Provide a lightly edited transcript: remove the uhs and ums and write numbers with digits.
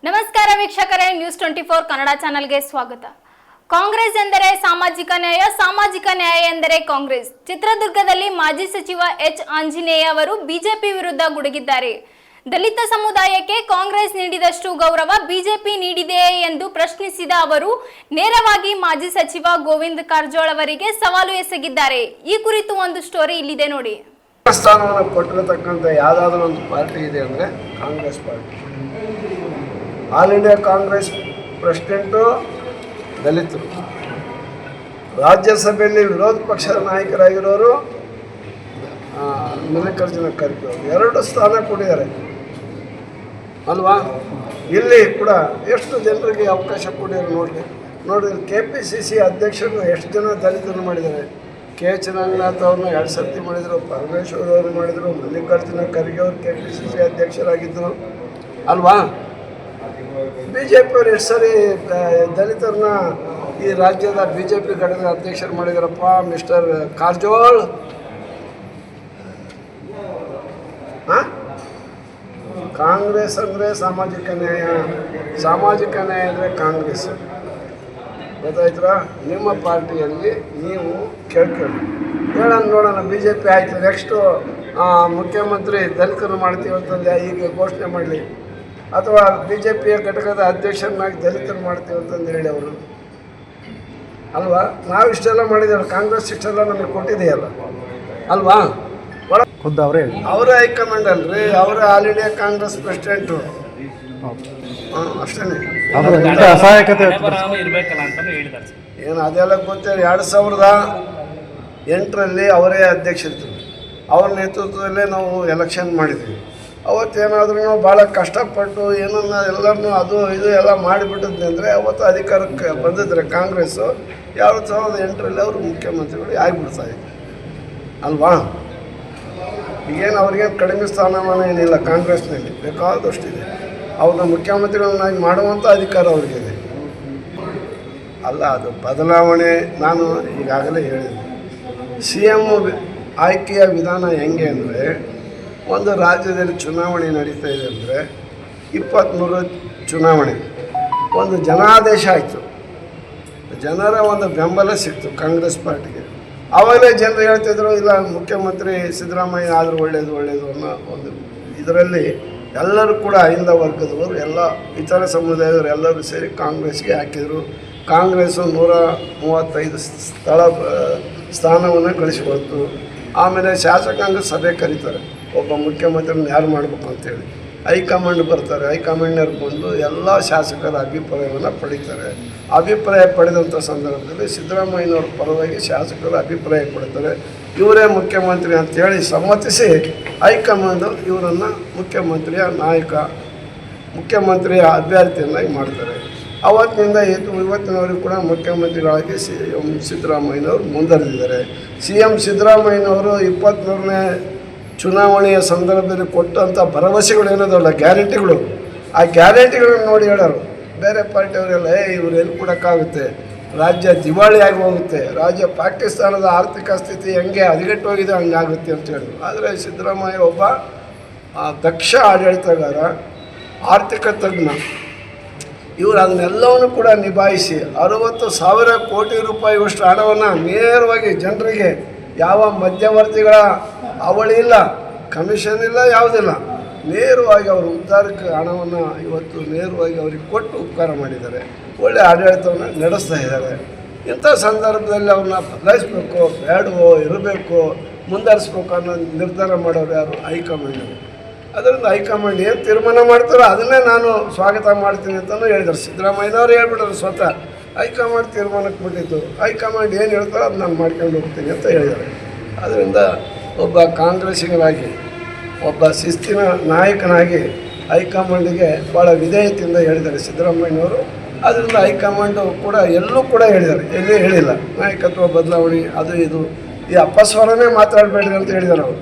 ನಮಸ್ಕಾರ ವೀಕ್ಷಕರೇ, ನ್ಯೂಸ್ 24 ಕನ್ನಡ ಚಾನೆಲ್ಗೆ ಸ್ವಾಗತ. ಕಾಂಗ್ರೆಸ್ ಎಂದರೆ ಸಾಮಾಜಿಕ ನ್ಯಾಯ ಎಂದರೆ ಕಾಂಗ್ರೆಸ್. ಚಿತ್ರದುರ್ಗದಲ್ಲಿ ಮಾಜಿ ಸಚಿವ ಎಚ್ ಆಂಜನೇಯ ಅವರು ಬಿಜೆಪಿ ವಿರುದ್ಧ ಗುಡುಗಿದ್ದಾರೆ. ದಲಿತ ಸಮುದಾಯಕ್ಕೆ ಕಾಂಗ್ರೆಸ್ ನೀಡಿದಷ್ಟು ಗೌರವ ಬಿಜೆಪಿ ನೀಡಿದೆಯೇ ಎಂದು ಪ್ರಶ್ನಿಸಿದ ಅವರು ನೇರವಾಗಿ ಮಾಜಿ ಸಚಿವ ಗೋವಿಂದ ಕಾರಜೋಳ ಅವರಿಗೆ ಸವಾಲು ಎಸಗಿದ್ದಾರೆ. ಈ ಕುರಿತು ಒಂದು ಸ್ಟೋರಿ ಇಲ್ಲಿದೆ ನೋಡಿ. ಸ್ಥಾನವನ್ನು ಕೊಟ್ಟಿರತಕ್ಕಂಥ ಯಾವುದಾದ್ರೂ ಒಂದು ಪಾರ್ಟಿ ಇದೆ ಅಂದರೆ Congress party. All India Congress president ದಲಿತರು, ರಾಜ್ಯಸಭೆಯಲ್ಲಿ ವಿರೋಧ ಪಕ್ಷದ ನಾಯಕರಾಗಿರೋರು ಮಲ್ಲಿಕಾರ್ಜುನ ಖರ್ಗೆ ಅವರು 2 ಸ್ಥಾನ ಕೊಟ್ಟಿದ್ದಾರೆ ಅಲ್ವಾ. ಇಲ್ಲಿ ಕೂಡ ಎಷ್ಟು ಜನರಿಗೆ ಅವಕಾಶ ಕೊಟ್ಟಿದ್ದಾರೆ ನೋಡಿರಿ. KPCC ಅಧ್ಯಕ್ಷರನ್ನು ಎಷ್ಟು ಜನ ದಲಿತರು ಮಾಡಿದ್ದಾರೆ. ಕೆ ಚಿರಂಗನಾಥ್ ಅವ್ರನ್ನ 2 ಸರ್ತಿ ಮಾಡಿದರು, ಪರಮೇಶ್ವರ್ ಅವರು ಮಾಡಿದರು, ಮಲ್ಲಿಕಾರ್ಜುನ ಖರ್ಗೆ ಅವರು KPCC ಅಧ್ಯಕ್ಷರಾಗಿದ್ದರು ಅಲ್ವಾ. BJP ಅವರು ಎಷ್ಟು ಸರಿ ದಲಿತರನ್ನ ಈ ರಾಜ್ಯದ BJP ಘಟಕದ ಅಧ್ಯಕ್ಷರು ಮಾಡಿದಾರಪ್ಪ. ಮಿಸ್ಟರ್ ಕಾರಜೋಳ್, ಕಾಂಗ್ರೆಸ್ ಅಂದರೆ ಸಾಮಾಜಿಕ ನ್ಯಾಯ ಅಂದರೆ ಕಾಂಗ್ರೆಸ್. ಗೊತ್ತಾಯ್ತಾ? ನಿಮ್ಮ ಪಾರ್ಟಿಯಲ್ಲಿ ನೀವು ಕೇಳ್ಕೊಳ್ಳಿ, ನೋಡೋಣ BJP ಆಯಿತು, ನೆಕ್ಸ್ಟು ಮುಖ್ಯಮಂತ್ರಿ ದಲಿತರು ಮಾಡ್ತೀವಿ ಅಂತಂದು ಈಗ ಘೋಷಣೆ ಮಾಡಲಿ, ಅಥವಾ BJPಯ ಘಟಕದ ಅಧ್ಯಕ್ಷರನ್ನಾಗಿ ದಲಿತರು ಮಾಡ್ತೀವಿ ಅಂತಂದು ಹೇಳಿ ಅವರು ಅಲ್ವಾ. ನಾವು ಇಷ್ಟೆಲ್ಲ ಮಾಡಿದ್ದೇವೆ, ಕಾಂಗ್ರೆಸ್ ಇಷ್ಟೆಲ್ಲ ನಮಗೆ ಕೊಟ್ಟಿದೆಯಲ್ಲ ಅಲ್ವಾ. ಖುದ್ದು ಅವರೇ ಹೈಕಮಾಂಡ್ ಅಲ್ರಿ, ಅವರೇ ಆಲ್ ಇಂಡಿಯಾ ಕಾಂಗ್ರೆಸ್ ಪ್ರೆಸಿಡೆಂಟು. ಅಷ್ಟೇ ಏನು ಅದೆಲ್ಲ ಗೊತ್ತಿಲ್ಲ. 2008ರಲ್ಲಿ ಅವರೇ ಅಧ್ಯಕ್ಷರಿದ್ದರು, ಅವ್ರ ನೇತೃತ್ವದಲ್ಲೇ ನಾವು ಎಲೆಕ್ಷನ್ ಮಾಡಿದ್ವಿ. ಅವತ್ತೇನಾದ್ರೂ ಭಾಳ ಕಷ್ಟಪಟ್ಟು ಏನನ್ನ ಎಲ್ಲರನ್ನೂ ಅದು ಇದು ಎಲ್ಲ ಮಾಡಿಬಿಟ್ಟಿದ್ದೆ ಅಂದರೆ ಅವತ್ತು ಅಧಿಕಾರಕ್ಕೆ ಬಂದಿದ್ರೆ ಕಾಂಗ್ರೆಸ್ಸು 2008ರಲ್ಲಿ ಅವರು ಮುಖ್ಯಮಂತ್ರಿಗಳು ಆಗಿಬಿಡ್ತಾರೆ ಅಲ್ವಾ. ಈಗೇನು ಅವ್ರಿಗೇನು ಕಡಿಮೆ ಸ್ಥಾನಮಾನ ಏನಿಲ್ಲ, ಕಾಂಗ್ರೆಸ್ನಲ್ಲಿ ಬೇಕಾದಷ್ಟಿದೆ. ಅವ್ರನ್ನ ಮುಖ್ಯಮಂತ್ರಿಗಳನ್ನಾಗಿ ಮಾಡುವಂಥ ಅಧಿಕಾರ ಅವ್ರಿಗಿದೆ ಅಲ್ಲ. ಅದು ಬದಲಾವಣೆ. ನಾನು ಈಗಾಗಲೇ ಹೇಳಿದೆ, CM ಆಯ್ಕೆಯ ವಿಧಾನ ಹೆಂಗೆ ಅಂದರೆ, ಒಂದು ರಾಜ್ಯದಲ್ಲಿ ಚುನಾವಣೆ ನಡೀತಾ ಇದೆ ಅಂದರೆ 23 ಚುನಾವಣೆ, ಒಂದು ಜನಾದೇಶ ಆಯಿತು, ಜನರ ಒಂದು ಬೆಂಬಲ ಸಿಕ್ತು ಕಾಂಗ್ರೆಸ್ ಪಾರ್ಟಿಗೆ. ಆವಾಗಲೇ ಜನರು ಹೇಳ್ತಿದ್ರು, ಇಲ್ಲ ಮುಖ್ಯಮಂತ್ರಿ ಸಿದ್ದರಾಮಯ್ಯ ಆದರೂ ಒಳ್ಳೆಯದು ಅನ್ನೋ ಒಂದು ಇದರಲ್ಲಿ ಎಲ್ಲರೂ ಕೂಡ ಅಹಿಂದ ವರ್ಗದವರು, ಎಲ್ಲ ಇತರ ಸಮುದಾಯದವರು ಎಲ್ಲರೂ ಸೇರಿ ಕಾಂಗ್ರೆಸ್ಗೆ ಹಾಕಿದರು. ಕಾಂಗ್ರೆಸ್ಸು 135 ಸ್ಥಾನವನ್ನು ಗಳಿಸಿಕೊಳ್ತು. ಆಮೇಲೆ ಶಾಸಕಾಂಗ ಸಭೆ ಕರೀತಾರೆ, ಒಬ್ಬ ಮುಖ್ಯಮಂತ್ರಿನ ಯಾರು ಮಾಡಬೇಕು ಅಂತೇಳಿ. ಹೈಕಮಾಂಡ್ ಬರ್ತಾರೆ, ಹೈಕಮಾಂಡ್ನವ್ರು ಬಂದು ಎಲ್ಲ ಶಾಸಕರ ಅಭಿಪ್ರಾಯವನ್ನು ಪಡಿತಾರೆ. ಅಭಿಪ್ರಾಯ ಪಡೆದಂಥ ಸಂದರ್ಭದಲ್ಲಿ ಸಿದ್ದರಾಮಯ್ಯನವ್ರ ಪರವಾಗಿ ಶಾಸಕರು ಅಭಿಪ್ರಾಯ ಪಡ್ತಾರೆ, ಇವರೇ ಮುಖ್ಯಮಂತ್ರಿ ಅಂತೇಳಿ ಸಮ್ಮತಿಸಿ ಹೈಕಮಾಂಡು ಇವರನ್ನು ಮುಖ್ಯಮಂತ್ರಿಯ ಅಭ್ಯರ್ಥಿಯನ್ನಾಗಿ ಮಾಡ್ತಾರೆ. ಅವತ್ತಿನಿಂದ ಇವತ್ತಿನವರೆಗೂ ಕೂಡ ಮುಖ್ಯಮಂತ್ರಿಗಳಾಗಿ ಸಿದ್ದರಾಮಯ್ಯನವರು ಮುಂದುವರೆದಿದ್ದಾರೆ. CM ಸಿದ್ದರಾಮಯ್ಯನವರು 23ನೇ ಚುನಾವಣೆಯ ಸಂದರ್ಭದಲ್ಲಿ ಕೊಟ್ಟಂಥ ಭರವಸೆಗಳು ಏನದಲ್ಲ, ಗ್ಯಾರಂಟಿಗಳು, ಆ ಗ್ಯಾರಂಟಿಗಳನ್ನು ನೋಡಿ ಹೇಳೋರು ಬೇರೆ ಪಾರ್ಟಿಯವರೆಲ್ಲ, ಇವರು ಎಲ್ಲಿ ಕೊಡೋಕ್ಕಾಗುತ್ತೆ, ರಾಜ್ಯ ದಿವಾಳಿಯಾಗಿ ಹೋಗುತ್ತೆ, ರಾಜ್ಯ ಪಾಕಿಸ್ತಾನದ ಆರ್ಥಿಕ ಸ್ಥಿತಿ ಹೆಂಗೆ ಹದಗೆಟ್ಟೋಗಿದೆ ಹಂಗಾಗುತ್ತೆ ಅಂತ ಹೇಳಿದ್ರು. ಆದರೆ ಸಿದ್ದರಾಮಯ್ಯ ಒಬ್ಬ ದಕ್ಷ ಆಡಳಿತಗಾರ, ಆರ್ಥಿಕ ತಜ್ಞ. ಇವರು ಅದನ್ನೆಲ್ಲವನ್ನು ಕೂಡ ನಿಭಾಯಿಸಿ 60,000 ಕೋಟಿ ರೂಪಾಯಿಯಷ್ಟು ಹಣವನ್ನು ನೇರವಾಗಿ ಜನರಿಗೆ, ಯಾವ ಮಧ್ಯವರ್ತಿಗಳ ಅವಳಿ ಇಲ್ಲ, ಕಮಿಷನ್ ಇಲ್ಲ, ಯಾವುದಿಲ್ಲ, ನೇರವಾಗಿ ಅವರು ಉದ್ಧಾರಕ್ಕೆ ಹಣವನ್ನು ಇವತ್ತು ನೇರವಾಗಿ ಅವ್ರಿಗೆ ಕೊಟ್ಟು ಉಪಕಾರ ಮಾಡಿದ್ದಾರೆ. ಒಳ್ಳೆಯ ಆಡಳಿತವನ್ನು ನಡೆಸ್ತಾ ಇದ್ದಾರೆ. ಇಂಥ ಸಂದರ್ಭದಲ್ಲಿ ಅವ್ರನ್ನ ಬದಲಾಯಿಸಬೇಕು, ಬೇಡವೋ, ಇರಬೇಕು, ಮುಂದುವರಿಸ್ಬೇಕು ಅನ್ನೋ ನಿರ್ಧಾರ ಮಾಡೋರು ಯಾರು? ಹೈಕಮಾಂಡ್. ಅದರಿಂದ ಹೈಕಮಾಂಡ್ ಏನು ತೀರ್ಮಾನ ಮಾಡ್ತಾರೋ ಅದನ್ನೇ ನಾನು ಸ್ವಾಗತ ಮಾಡ್ತೀನಿ ಅಂತಲೂ ಹೇಳಿದ್ದಾರೆ. ಸಿದ್ದರಾಮಯ್ಯನವ್ರು ಹೇಳ್ಬಿಟ್ರು, ಸ್ವತಃ ಹೈಕಮಾಂಡ್ ತೀರ್ಮಾನಕ್ಕೆ ಬಿಟ್ಟಿದ್ದು, ಹೈಕಮಾಂಡ್ ಏನು ಹೇಳ್ತಾರೋ ಅದು ನಾನು ಮಾಡ್ಕೊಂಡು ಹೋಗ್ತೀನಿ ಅಂತ ಹೇಳಿದ್ದಾರೆ. ಅದರಿಂದ ಒಬ್ಬ ಕಾಂಗ್ರೆಸ್ಸಿಗರಾಗಿ, ಒಬ್ಬ ಶಿಸ್ತಿನ ನಾಯಕನಾಗಿ ಹೈಕಮಾಂಡಿಗೆ ಭಾಳ ವಿಧೇಯತೆಯಿಂದ ಹೇಳಿದ್ದಾರೆ ಸಿದ್ದರಾಮಯ್ಯನವರು. ಅದರಿಂದ ಹೈಕಮಾಂಡು ಕೂಡ ಎಲ್ಲೂ ಕೂಡ ಹೇಳಿದ್ದಾರೆ, ಎಲ್ಲಿ ಹೇಳಿಲ್ಲ ನಾಯಕತ್ವ ಬದಲಾವಣೆ ಅದು ಇದು, ಈ ಅಪಸ್ವರನೇ ಮಾತಾಡಬೇಡ್ರಿ ಅಂತ ಹೇಳಿದ್ದಾರೆ ಅವರು.